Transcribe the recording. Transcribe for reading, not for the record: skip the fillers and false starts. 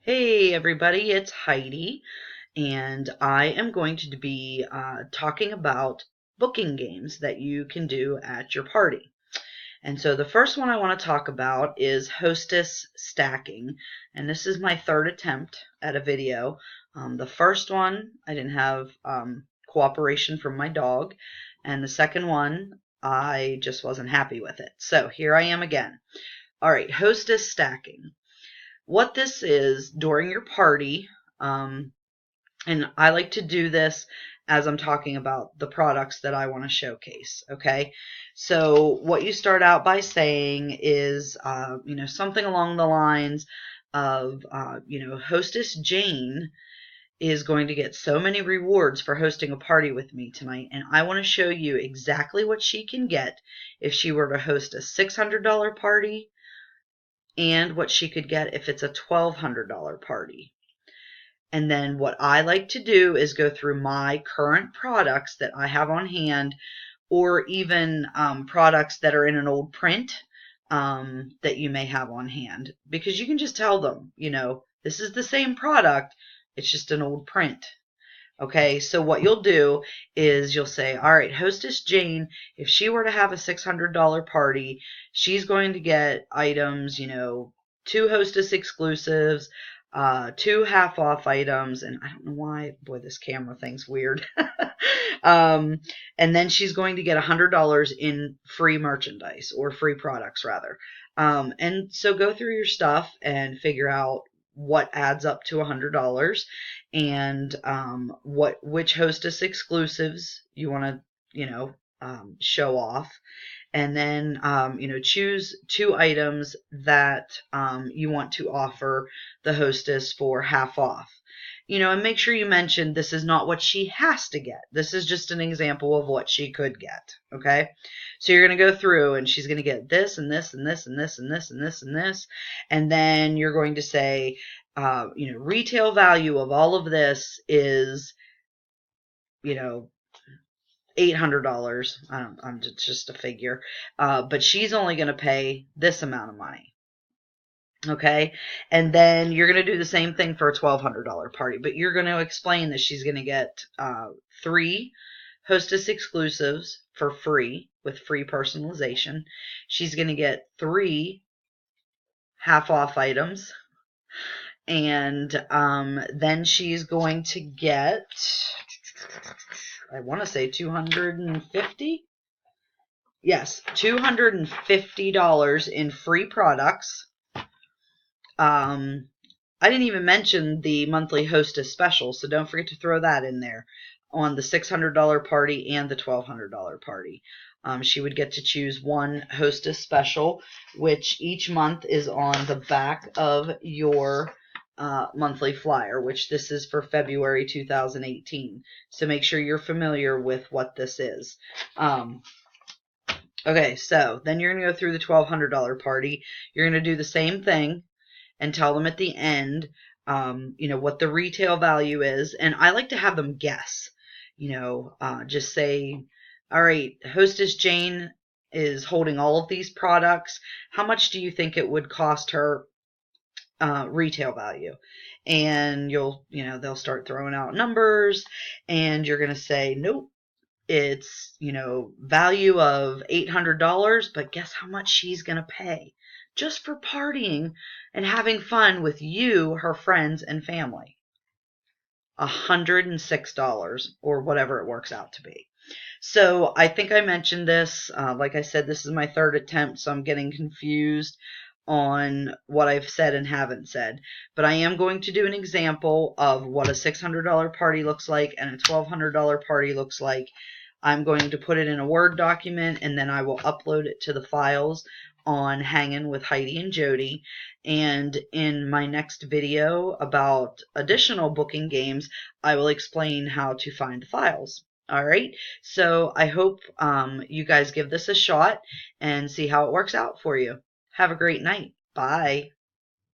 Hey everybody, it's Heidi, and I am going to be talking about booking games that you can do at your party. And so the first one I want to talk about is Hostess Stacking, and this is my third attempt at a video. The first one, I didn't have cooperation from my dog, and the second one, I just wasn't happy with it. So here I am again. All right, Hostess Stacking. What this is during your party, and I like to do this as I'm talking about the products that I want to showcase. Okay, so what you start out by saying is, something along the lines of, Hostess Jane is going to get so many rewards for hosting a party with me tonight, and I want to show you exactly what she can get if she were to host a $600 party and what she could get if it's a $1,200 party. And then what I like to do is go through my current products that I have on hand, or even products that are in an old print that you may have on hand, because you can just tell them, this is the same product, it's just an old print. Okay, so what you'll do is you'll say, all right, Hostess Jane, if she were to have a $600 party, she's going to get items, two Hostess exclusives, two half off items, and I don't know why, boy, this camera thing's weird. And then she's going to get $100 in free merchandise, or free products rather. And so go through your stuff and figure out what adds up to $100, and which Hostess exclusives you want to show off, and then choose two items that you want to offer the hostess for half off. And make sure you mention this is not what she has to get. This is just an example of what she could get. Okay, so you're going to go through, and she's going to get this and this and this and this and this and this and this, and then you're going to say, retail value of all of this is, $800. I'm just a figure, but she's only going to pay this amount of money. Okay, and then you're going to do the same thing for a $1,200 party, but you're going to explain that she's going to get three Hostess exclusives for free with free personalization. She's going to get three half off items, and then she's going to get, I want to say 250. Yes, $250 in free products. I didn't even mention the monthly hostess special, so don't forget to throw that in there on the $600 party and the $1,200 party. She would get to choose one hostess special, which each month is on the back of your monthly flyer, which this is for February 2018. So make sure you're familiar with what this is. Okay, so then you're going to go through the $1,200 party. You're going to do the same thing and tell them at the end, what the retail value is. And I like to have them guess, just say, all right, Hostess Jane is holding all of these products. How much do you think it would cost her retail value? And they'll start throwing out numbers, and you're going to say, nope, it's, value of $800, but guess how much she's going to pay just for partying and having fun with you, her friends and family? $106, or whatever it works out to be. So I think I mentioned this. Like I said, this is my third attempt, so I'm getting confused on what I've said and haven't said. But I am going to do an example of what a $600 party looks like and a $1,200 party looks like. I'm going to put it in a Word document, and then I will upload it to the files on Hangin' with Heidi and Jody. And in my next video about additional booking games, I will explain how to find the files. All right, so I hope you guys give this a shot and see how it works out for you. Have a great night. Bye.